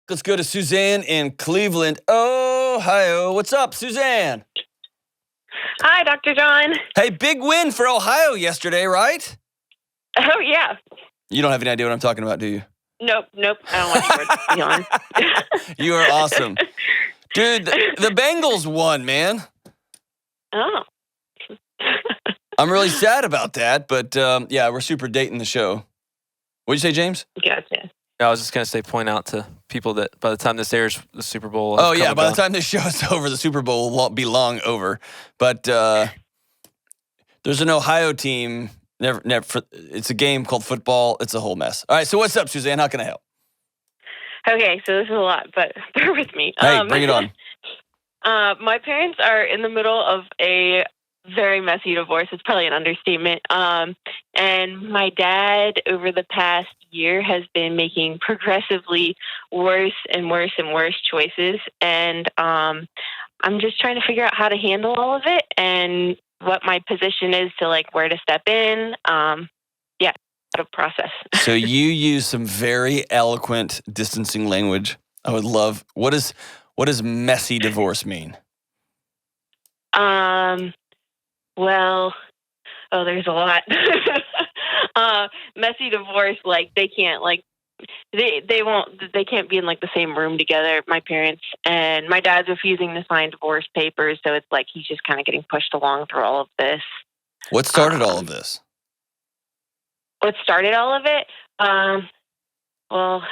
Let's go to Suzanne in Cleveland, Ohio. What's up, Suzanne? Hi, Dr. John. Hey, big win for Ohio yesterday, right? Oh, yeah. You don't have any idea what I'm talking about, do you? Nope. I don't want you on. You are awesome. Dude, the Bengals won, man. Oh. I'm really sad about that, but yeah, we're super dating the show. What'd you say, James? Gotcha. I was just going to say, point out to people that by the time this airs, the Super Bowl Oh, yeah, by the time this show is over, the Super Bowl won't be long over. But there's an Ohio team. Never. It's a game called football. It's a whole mess. All right, so what's up, Suzanne? How can I help? Okay, so this is a lot, but bear with me. Hey, bring it on. My parents are in the middle of a very messy divorce. It's probably an understatement. And my dad, over the past year, has been making progressively worse and worse and worse choices. And I'm just trying to figure out how to handle all of it and what my position is to, like, where to step in. Yeah, how to process. So you use some very eloquent distancing language. I would love. What does messy divorce mean? Well, there's a lot. Messy divorce, like, they can't, like, they can't be in, like, the same room together, my parents, and my dad's refusing to sign divorce papers, so it's like he's just kind of getting pushed along through all of this. What started all of this? What started all of it? Well,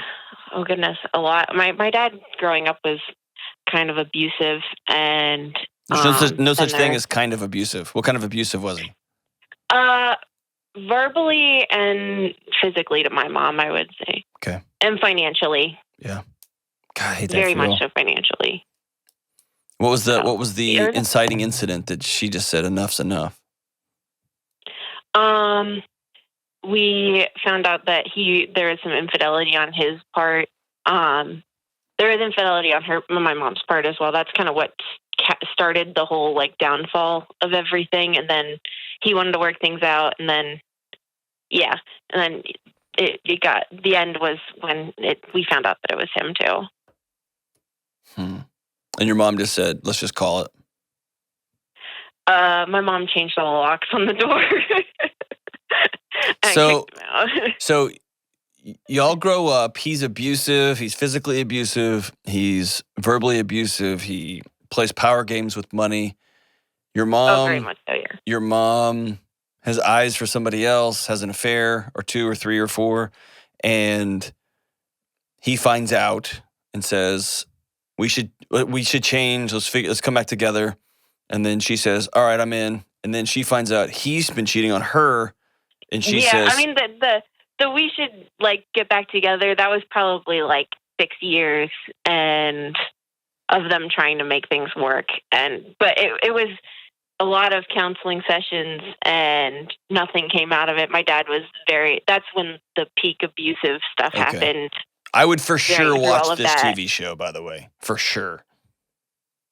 oh goodness, a lot. My dad growing up was kind of abusive, and There's no such thing as kind of abusive. What kind of abusive was he? Verbally and physically to my mom, I would say. Okay. And financially. Yeah. God, I hate that very for real. much so financially. What was the inciting incident that she just said enough's enough? We found out that there was some infidelity on his part. There was infidelity on my mom's part as well. That's kind of what started the whole, like, downfall of everything. And then he wanted to work things out. And then, yeah. And then it got, the end was when we found out that it was him too. And your mom just said, let's just call it. My mom changed all the locks on the door. So y'all grow up. He's abusive. He's physically abusive. He's verbally abusive. He plays power games with money. Your mom, very much so, yeah. Your mom has eyes for somebody else, has an affair or two or three or four, and he finds out and says, "We should change. Let's come back together." And then she says, "All right, I'm in." And then she finds out he's been cheating on her, and she says, "Yeah, I mean the we should, like, get back together." That was probably like 6 years and of them trying to make things work, but it was a lot of counseling sessions and nothing came out of it. My dad was that's when the peak abusive stuff happened. I would for sure watch this TV show, by the way, for sure.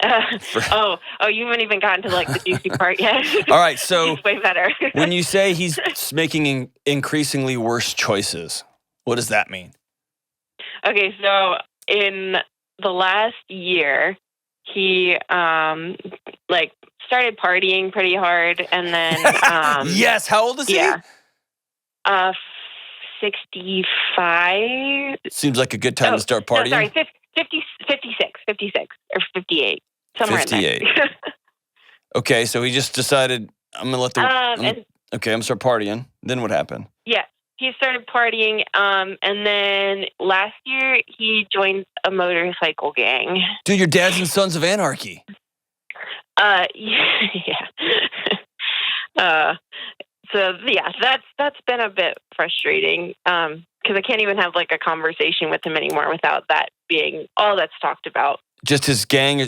You haven't even gotten to, like, the juicy part yet. All right, so it's way better. When you say he's making increasingly worse choices, what does that mean? Okay, so in the last year, he started partying pretty hard, and then yes. How old is he? 65. Seems like a good time to start partying. No, sorry, 56 or 58, somewhere 58. in there. Okay, so he just decided, I'm gonna let the. I'm gonna start partying. Then what happened? Yeah, he started partying, and then last year he joined a motorcycle gang. Dude, your dad's in Sons of Anarchy. Yeah. So yeah, that's been a bit frustrating because I can't even have, like, a conversation with him anymore without that being all that's talked about. Just his gang.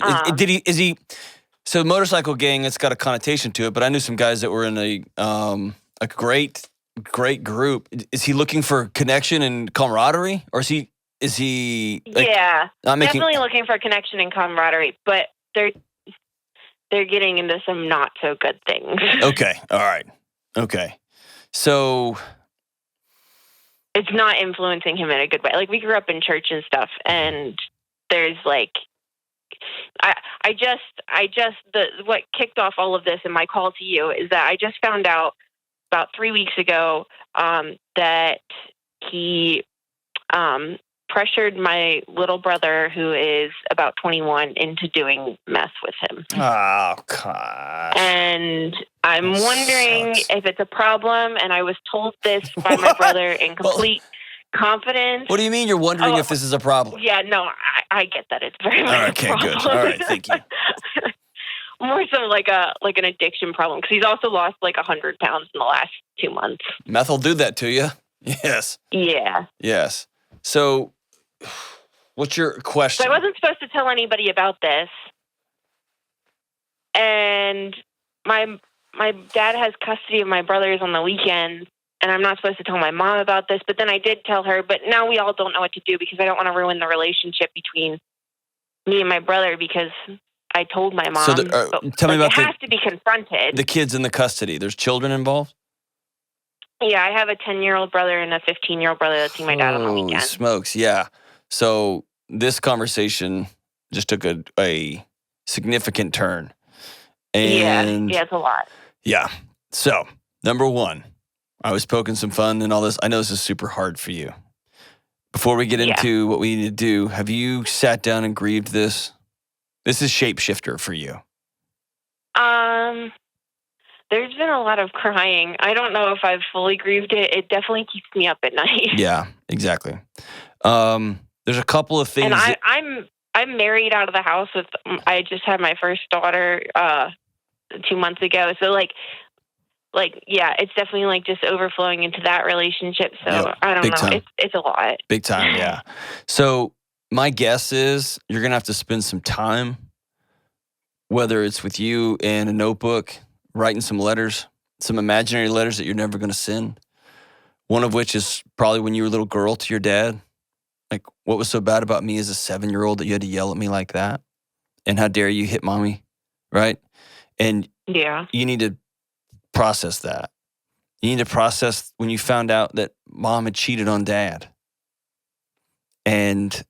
So motorcycle gang, it's got a connotation to it, but I knew some guys that were in a great group. Is he looking for connection and camaraderie, or is he like, definitely looking for connection and camaraderie, but they're getting into some not so good things. Okay. All right. Okay. So it's not influencing him in a good way. Like, we grew up in church and stuff, and there's like, what kicked off all of this in my call to you is that I just found out about 3 weeks ago that he pressured my little brother, who is about 21, into doing meth with him. Oh, gosh. And I'm wondering if it's a problem, and I was told this by my brother in complete confidence. What do you mean you're wondering if this is a problem? Yeah, no, I get that it's very much a problem. Good. All right, thank you. More so like an addiction problem, because he's also lost like 100 pounds in the last 2 months. Meth will do that to you. Yes. Yeah. Yes. So, what's your question? So I wasn't supposed to tell anybody about this, and my dad has custody of my brothers on the weekends, and I'm not supposed to tell my mom about this. But then I did tell her. But now we all don't know what to do, because I don't want to ruin the relationship between me and my brother, because I told my mom. So tell me about it has to be confronted. The kids in the custody. There's children involved? Yeah, I have a 10-year-old brother and a 15-year-old brother that's seeing my dad on the weekend. Holy smokes, yeah. So this conversation just took a significant turn. And yeah, it's a lot. Yeah. So, number one, I was poking some fun and all this. I know this is super hard for you. Before we get into what we need to do, have you sat down and grieved this? This is shapeshifter for you. There's been a lot of crying. I don't know if I've fully grieved it. It definitely keeps me up at night. Yeah, exactly. There's a couple of things. And I'm married out of the house with. I just had my first daughter 2 months ago. So like yeah, it's definitely like just overflowing into that relationship. So I don't know. It's a lot. Big time, yeah. So my guess is you're gonna have to spend some time, whether it's with you and a notebook, writing some letters, some imaginary letters that you're never going to send. One of which is probably when you were a little girl to your dad. Like, what was so bad about me as a 7-year-old that you had to yell at me like that? And how dare you hit mommy, right? And you need to process that. You need to process when you found out that mom had cheated on dad. And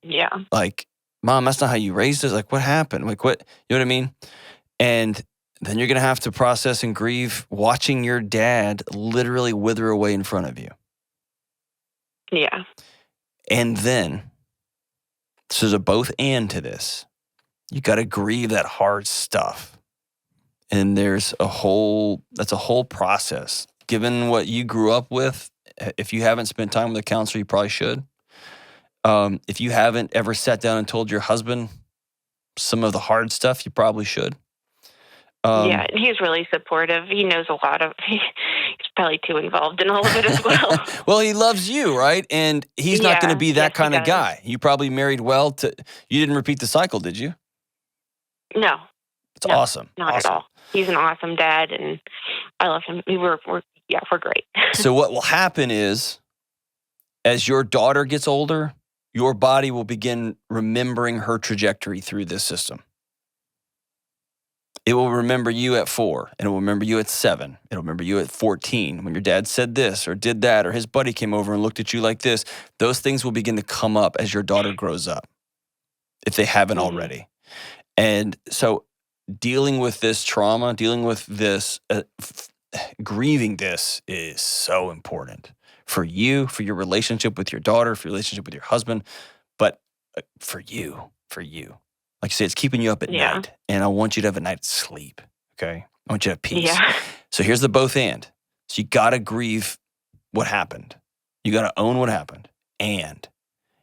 like, mom, that's not how you raised us. Like, what happened? Like, what, you know what I mean? And then you're going to have to process and grieve watching your dad literally wither away in front of you. Yeah. And then, so there's a both and to this. You got to grieve that hard stuff. And that's a whole process. Given what you grew up with, if you haven't spent time with a counselor, you probably should. If you haven't ever sat down and told your husband some of the hard stuff, you probably should. Yeah, he's really supportive. He knows a lot of. He's probably too involved in all of it as well. Well, he loves you, right? And he's not going to be that kind of guy. You probably married well. You didn't repeat the cycle, did you? No. It's awesome. Not at all. He's an awesome dad, and I love him. We're great. So what will happen is, as your daughter gets older, your body will begin remembering her trajectory through this system. It will remember you at 4, and it will remember you at 7. It'll remember you at 14 when your dad said this or did that, or his buddy came over and looked at you like this. Those things will begin to come up as your daughter grows up, if they haven't already. And so dealing with this trauma, dealing with this, grieving this is so important for you, for your relationship with your daughter, for your relationship with your husband, but for you. Like you say, it's keeping you up at night. And I want you to have a night's sleep, okay? I want you to have peace. Yeah. So here's the both and. So you got to grieve what happened. You got to own what happened. And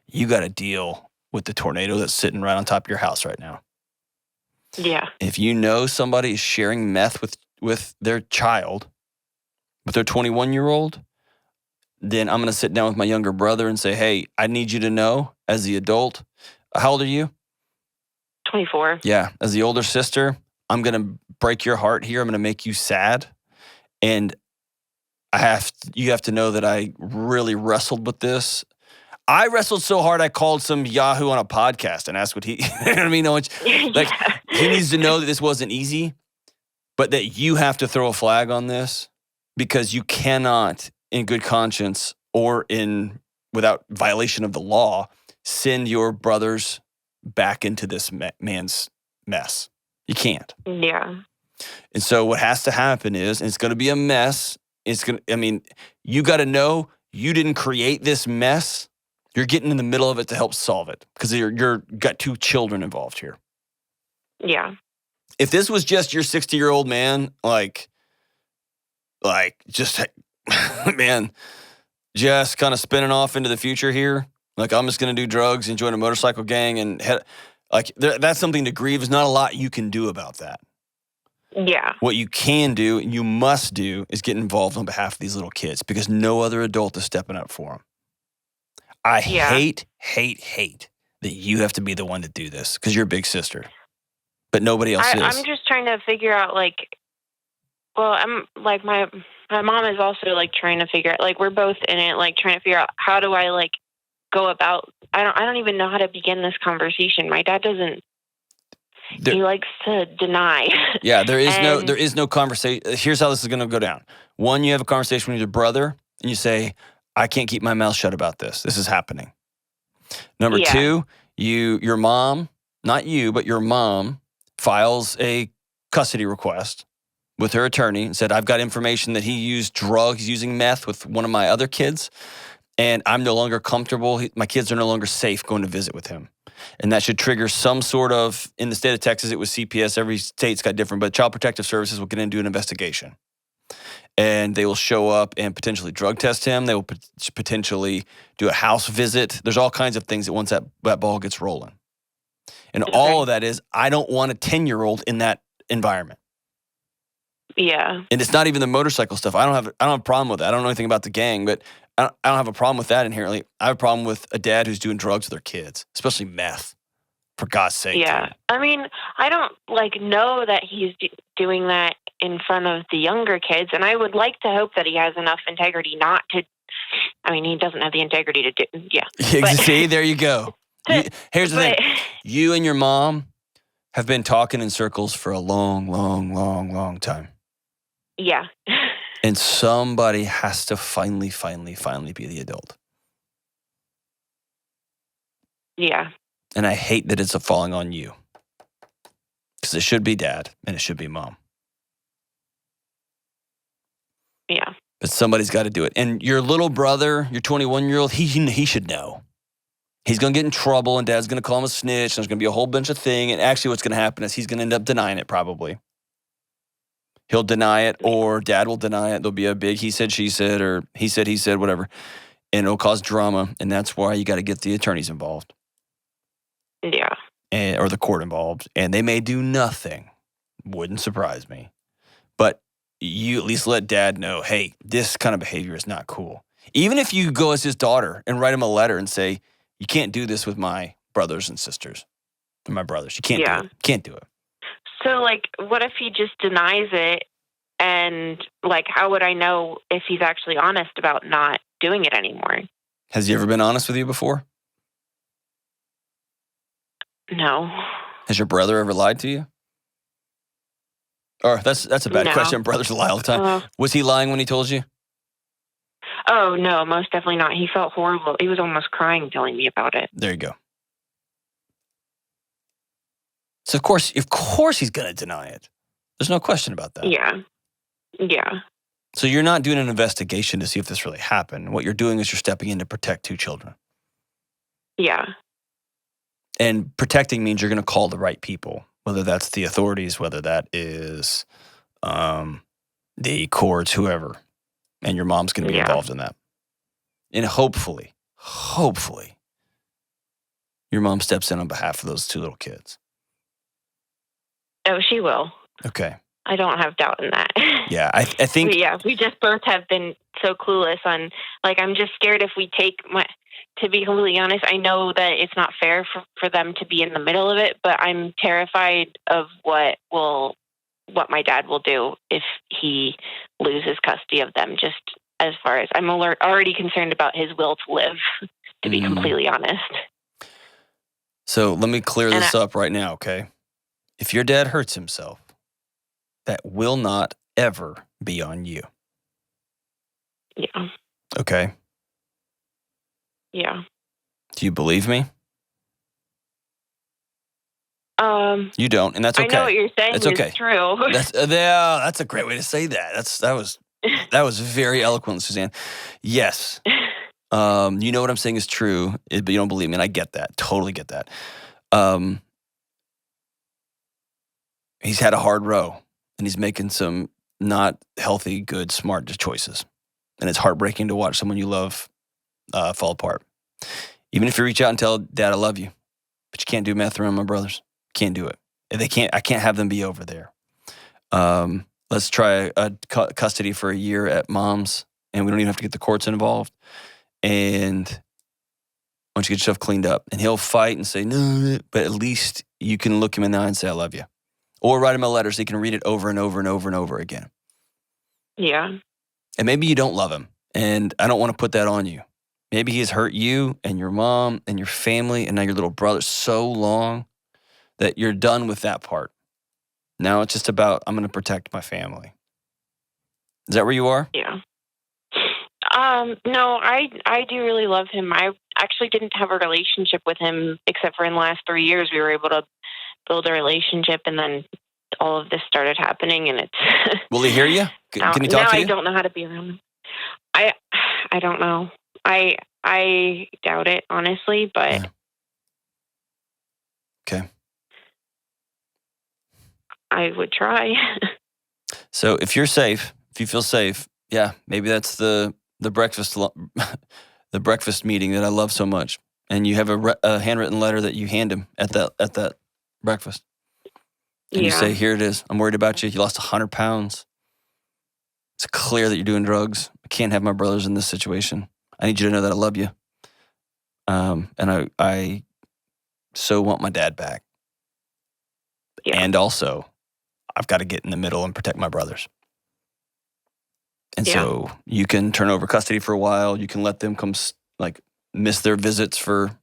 you got to deal with the tornado that's sitting right on top of your house right now. Yeah. If you know somebody is sharing meth with their child, with their 21-year-old, then I'm going to sit down with my younger brother and say, hey, I need you to know as the adult, how old are you? 24. Yeah. As the older sister, I'm going to break your heart here. I'm going to make you sad. And you have to know that I really wrestled with this. I wrestled so hard, I called some Yahoo on a podcast and asked what he, you know what I mean? Like, he needs to know that this wasn't easy, but that you have to throw a flag on this, because you cannot, in good conscience or in without violation of the law, send your brothers back into this man's mess. You can't. Yeah. And so what has to happen is, and it's going to be a mess. You got to know you didn't create this mess. You're getting in the middle of it to help solve it because you're got 2 children involved here. Yeah. If this was just your 60-year-old man, just man, just kind of spinning off into the future here, like I'm just going to do drugs and join a motorcycle gang and that's something to grieve. There's not a lot you can do about that. Yeah. What you can do, and you must do, is get involved on behalf of these little kids because no other adult is stepping up for them. I hate that you have to be the one to do this because you're a big sister, but nobody else is. I'm just trying to figure out, I'm like my mom is also like trying to figure out, like we're both in it, like trying to figure out how do I like go about. I don't even know how to begin this conversation. My dad doesn't. He likes to deny. Yeah, there is no conversation. Here's how this is going to go down. One, you have a conversation with your brother, and you say, "I can't keep my mouth shut about this. This is happening." Number 2, your mom, not you, but your mom, files a custody request with her attorney and said, "I've got information that he used drugs, using meth with one of my other kids, and I'm no longer comfortable. My kids are no longer safe going to visit with him." And that should trigger some sort of, in the state of Texas, it was CPS. Every state's got different, but Child Protective Services will get in and do an investigation. And they will show up and potentially drug test him. They will potentially do a house visit. There's all kinds of things that once that ball gets rolling. And all of that is, I don't want a 10-year-old in that environment. Yeah. And it's not even the motorcycle stuff. I don't have a problem with that. I don't know anything about the gang, but I don't have a problem with that inherently. I have a problem with a dad who's doing drugs with their kids, especially meth. For God's sake. Yeah. Dude. I mean, I don't know that he's doing that in front of the younger kids, and I would like to hope that he has enough integrity not to. I mean, he doesn't have the integrity to do. Yeah. See, there you go. Here's the thing: you and your mom have been talking in circles for a long, long, long, long time. Yeah. And somebody has to finally be the adult. Yeah. And I hate that it's falling on you. Because it should be dad and it should be mom. Yeah. But somebody's got to do it. And your little brother, your 21-year-old, he should know. He's going to get in trouble and dad's going to call him a snitch. And there's going to be a whole bunch of things. And actually what's going to happen is he's going to end up denying it probably. He'll deny it or dad will deny it. There'll be a big he said, she said, or he said, whatever. And it'll cause drama. And that's why you got to get the attorneys involved. Yeah. Or the court involved. And they may do nothing. Wouldn't surprise me. But you at least let dad know, hey, this kind of behavior is not cool. Even if you go as his daughter and write him a letter and say, you can't do this with my brothers and sisters. My brothers. You can't do it. Can't do it. So, what if he just denies it? And, how would I know if he's actually honest about not doing it anymore? Has he ever been honest with you before? No. Has your brother ever lied to you? Or that's a bad question. Brothers lie all the time. Was he lying when he told you? Oh, no, most definitely not. He felt horrible. He was almost crying telling me about it. There you go. So, of course he's going to deny it. There's no question about that. Yeah. Yeah. So you're not doing an investigation to see if this really happened. What you're doing is you're stepping in to protect 2 children. Yeah. And protecting means you're going to call the right people, whether that's the authorities, whether that is the courts, whoever. And your mom's going to be involved in that. And hopefully, your mom steps in on behalf of those 2 little kids. Oh, she will. Okay. I don't have doubt in that. Yeah, I think... we just both have been so clueless on, I'm just scared if we take to be completely honest, I know that it's not fair for them to be in the middle of it, but I'm terrified of what my dad will do if he loses custody of them, just as far as I'm already concerned about his will to live, to be completely honest. So let me clear this up right now, okay? If your dad hurts himself, that will not ever be on you. Yeah. Okay? Yeah. Do you believe me? Um, You don't, and that's I know what okay. you're saying It's is okay. true. That's a great way to say that. That was very eloquent, Suzanne. Yes. You know what I'm saying is true, but you don't believe me, and I get that. Totally get that. He's had a hard row, and he's making some not healthy, good, smart choices. And it's heartbreaking to watch someone you love fall apart. Even if you reach out and tell Dad, I love you, but you can't do meth around my brothers. Can't do it. And I can't have them be over there. Let's try a custody for a year at Mom's, and we don't even have to get the courts involved. And why don't you get yourself cleaned up? And he'll fight and say, no, but at least you can look him in the eye and say, I love you. Or write him a letter so he can read it over and over and over and over again. Yeah. And maybe you don't love him, and I don't want to put that on you. Maybe he has hurt you and your mom and your family and now your little brother so long that you're done with that part. Now it's just about, I'm going to protect my family. Is that where you are? Yeah. No, I do really love him. I actually didn't have a relationship with him except for in the last 3 years. We were able to build a relationship, and then all of this started happening, and it's. Will he hear you? Can he talk now to you? I don't know how to be around him. I don't know. I doubt it, honestly, but. Yeah. Okay. I would try. So if you're safe, if you feel safe, yeah, maybe that's the breakfast the breakfast meeting that I love so much, and you have a handwritten letter that you hand him at that breakfast, and you say, "Here it is. I'm worried about you. You lost 100 pounds. It's clear that you're doing drugs. I can't have my brothers in this situation. I need you to know that I love you, and I so want my dad back, and also I've got to get in the middle and protect my brothers." And so you can turn over custody for a while. You can let them come, miss their visits for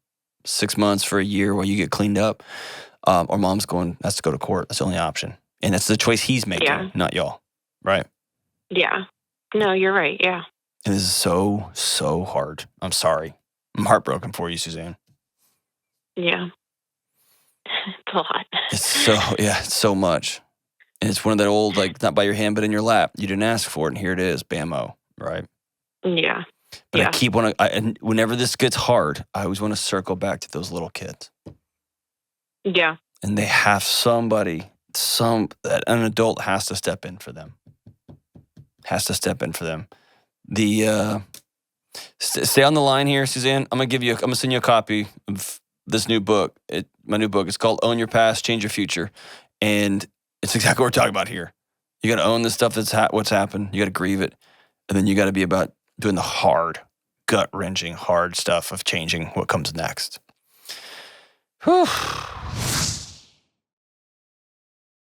6 months, for a year while you get cleaned up. Or Mom's has to go to court. That's the only option. And that's the choice he's making, not y'all. Right? Yeah. No, you're right. Yeah. And this is so, so hard. I'm sorry. I'm heartbroken for you, Suzanne. Yeah. It's a lot. It's so much. And it's one of that old, not by your hand, but in your lap. You didn't ask for it, and here it is, bam-o, right? Yeah. But I whenever this gets hard, I always want to circle back to those little kids. Yeah. And they have somebody, an adult has to step in for them. Stay on the line here, Suzanne. I'm gonna send you a copy of this new book. My new book. It's called Own Your Past, Change Your Future. And it's exactly what we're talking about here. You got to own the stuff that's what's happened. You got to grieve it. And then you got to be about doing the hard, gut-wrenching, hard stuff of changing what comes next. Whew.